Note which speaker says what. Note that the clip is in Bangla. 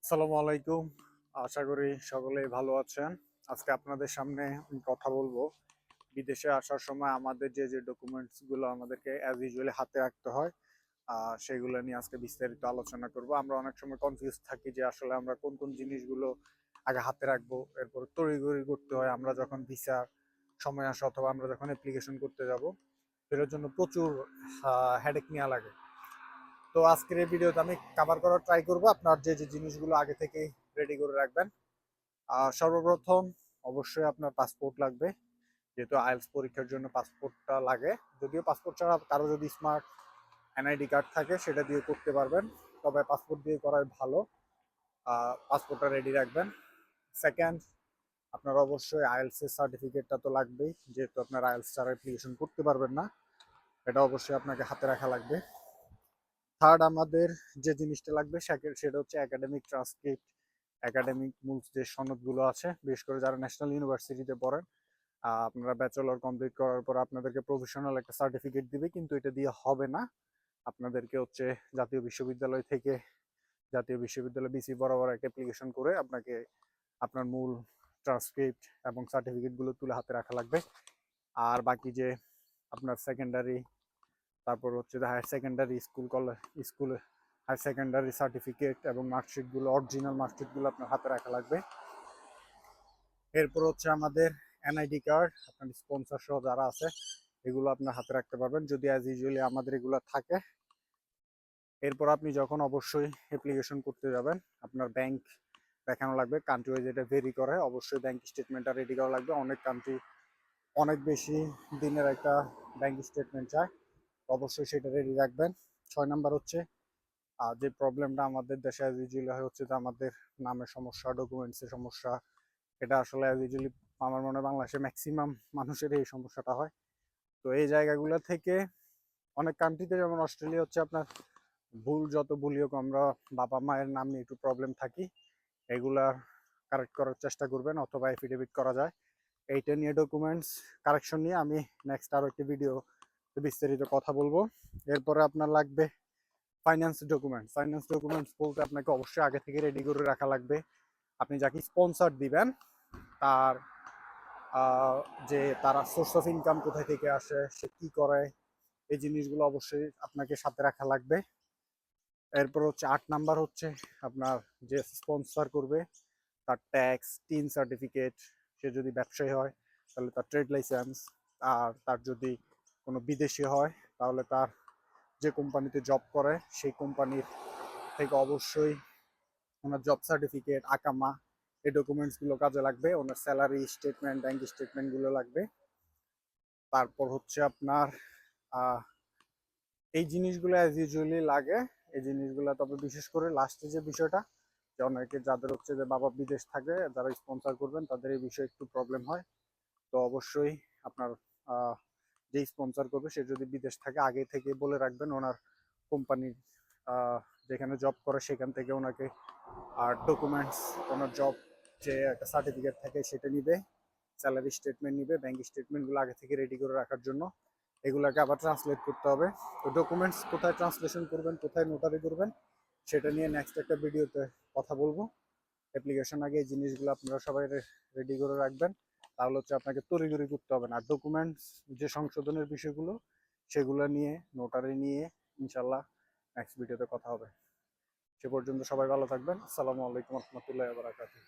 Speaker 1: আসসালামু আলাইকুম। আশা করি সকলেই ভালো আছেন। আজকে আপনাদের সামনে আমি কথা বলবো বিদেশে আসার সময় আমাদের যে ডকুমেন্টস গুলো আমাদেরকে অ্যাজ ইউজুয়ালি হাতে রাখতে হয়, সেগুলো নিয়ে আজকে বিস্তারিত আলোচনা করব। আমরা অনেক সময় কনফিউজ থাকি যে আসলে আমরা কোন কোন জিনিসগুলো আগে হাতে রাখবো, এরপর তড়িঘড়ি করতে হয় আমরা যখন ভিসার সময় আসে অথবা আমরা যখন অ্যাপ্লিকেশন করতে যাব। এর জন্য প্রচুর হেডেক নেওয়া লাগে। তো আজকের এই ভিডিওতে আমি কভার করার ট্রাই করব আপনার যে জিনিসগুলো আগে থেকে রেডি করে রাখবেন। সর্বপ্রথম অবশ্যই আপনার পাসপোর্ট লাগবে, যেহেতু আইএলটিএস পরীক্ষার জন্য পাসপোর্টটা লাগে। যদিও পাসপোর্ট ছাড়া কারো যদি স্মার্ট এনআইডি কার্ড থাকে সেটা দিয়ে করতে পারবেন, তবে পাসপোর্ট দিয়ে করাই ভালো। পাসপোর্টটা রেডি রাখবেন। সেকেন্ড, আপনার অবশ্যই আইএলটিএস এর সার্টিফিকেটটা তো লাগবেই, যেহেতু আপনার আইএলটিএস ছাড়া অ্যাপ্লিকেশন করতে পারবেন না। এটা অবশ্যই আপনাকে হাতে রাখা লাগবে। থার্ড, আমাদের যে জিনিসটা লাগবে সেটা হচ্ছে একাডেমিক ট্রান্সক্রিপ্ট, একাডেমিক মূল যে সনদগুলো আছে, বিশেষ করে যারা ন্যাশনাল ইউনিভার্সিটিতে পড়েন। আপনারা ব্যাচেলর কমপ্লিট করার পর আপনাদেরকে প্রফেশনাল একটা সার্টিফিকেট দিবে, কিন্তু এটা দিয়ে হবে না। আপনাদেরকে হচ্ছে জাতীয় বিশ্ববিদ্যালয় থেকে, জাতীয় বিশ্ববিদ্যালয় বিসি বরাবর একটা অ্যাপ্লিকেশন করে আপনাকে আপনার মূল ট্রান্সক্রিপ্ট এবং সার্টিফিকেটগুলো তুলে হাতে রাখা লাগবে। আর বাকি যে আপনার সেকেন্ডারি, তারপর হচ্ছে হায়ার সেকেন্ডারি স্কুলে হায়ার সেকেন্ডারি সার্টিফিকেট এবং মার্কশিটগুলো, অরিজিনাল মার্কশিটগুলো আপনার হাতে রাখা লাগবে। এরপর হচ্ছে আমাদের এনআইডি কার্ড, আপনার স্পন্সর সহ যারা আছে এগুলো আপনার হাতে রাখতে পারবেন, যদি অ্যাজ ইউজুয়ালি আমাদের এগুলো থাকে। এরপর আপনি যখন অবশ্যই অ্যাপ্লিকেশন করতে যাবেন, আপনার ব্যাংক দেখানো লাগবে। কান্ট্রি ওয়াইজ এটা ভেরি করে, অবশ্যই ব্যাংক স্টেটমেন্টটা রেডি করা লাগবে। অনেক কান্ট্রি অনেক বেশি দিনের একটা ব্যাংক স্টেটমেন্ট চায়, অবশ্যই সেটা রেডি রাখবেন। 6 নাম্বার হচ্ছে যে প্রবলেমটা আমাদের দেশে অ্যাজ ইউজুয়ালি হয় হচ্ছে যে আমাদের নামের সমস্যা, ডকুমেন্টসের সমস্যা। এটা আসলে অ্যাজ ইউজুয়ালি আমার মনে হয় বাংলাদেশে ম্যাক্সিমাম মানুষের এই সমস্যাটা হয়। তো এই জায়গাগুলো থেকে অনেক কান্ট্রিতে, যেমন অস্ট্রেলিয়া হচ্ছে আপনার ভুল যত ভুলই হোক, আমরা বাবা মায়ের নাম নিয়ে একটু প্রবলেম থাকি, এগুলা কারেক্ট করার চেষ্টা করবেন, অথবা এফিডেভিট করা যায়। এইটা নিয়ে ডকুমেন্টস কারেকশন নিয়ে আমি নেক্সট আরও একটি ভিডিও বিস্তারিত কথা বলবো। এরপরে আপনার লাগবে ফাইন্যান্স ডকুমেন্টস। ফাইন্যান্স ডকুমেন্টস বলতে আপনাকে অবশ্যই আগে থেকে রেডি করে রাখা লাগবে। আপনি যাকে স্পন্সর দিবেন তার যে তারা সোর্স অফ ইনকাম কোথায় থেকে আসে, সে কি করে, এই জিনিসগুলো অবশ্যই আপনাকে সাথে রাখা লাগবে। এরপর হচ্ছে 8 নাম্বার হচ্ছে আপনার যে স্পন্সর করবে তার ট্যাক্স, টিন সার্টিফিকেট, সে যদি ব্যবসায়ী হয় তাহলে তার ট্রেড লাইসেন্স, আর তার যদি কোনো বিদেশি হয় তাহলে তার যে কোম্পানিতে জব করে সেই কোম্পানির থেকে অবশ্যই ওনার জব সার্টিফিকেট, আকামা, এই ডকুমেন্টসগুলো কাজে লাগবে। ওনার স্যালারি স্টেটমেন্ট, ব্যাংক স্টেটমেন্টগুলো লাগবে। তারপর হচ্ছে আপনার এই জিনিসগুলো অ্যাজ ইউজুয়ালি লাগে। এই জিনিসগুলো তবে বিশেষ করে লাস্টে যে বিষয়টা, যে অনেকে যাদের হচ্ছে যে বাবা বিদেশ থাকে, যারা স্পন্সর করবেন তাদের এই বিষয়ে একটু প্রবলেম হয়। তো অবশ্যই আপনার যে স্পন্সর করবে সে যদি বিদেশ থাকে আগে থেকে বলে রাখবেন ওনার কোম্পানির যেখানে জব করে সেখান থেকে ওনাকে আর ডকুমেন্টস, ওনার জব যে একটা সার্টিফিকেট থাকে সেটা নিবে, স্যালারি স্টেটমেন্ট নিবে, ব্যাংক স্টেটমেন্টগুলো আগে থেকে রেডি করে রাখার জন্য। এগুলোকে আবার ট্রান্সলেট করতে হবে। তো ডকুমেন্টস কোথায় ট্রান্সলেশন করবেন, কোথায় নোটারি করবেন, সেটা নিয়ে নেক্সট একটা ভিডিওতে কথা বলবো। অ্যাপ্লিকেশন আগে এই জিনিসগুলো আপনারা সবাই রেডি করে রাখবেন, তাহলে হচ্ছে আপনাকে তড়িঘড়ি করতে হবে না। আর ডকুমেন্টস যে সংশোধনের বিষয়গুলো সেগুলো নিয়ে, নোটারি নিয়ে ইনশাল্লাহ নেক্সট ভিডিওতে কথা হবে। সে পর্যন্ত সবাই ভালো থাকবেন। আসসালামু আলাইকুম রহমতুল্লাহ বারাকাতুহু।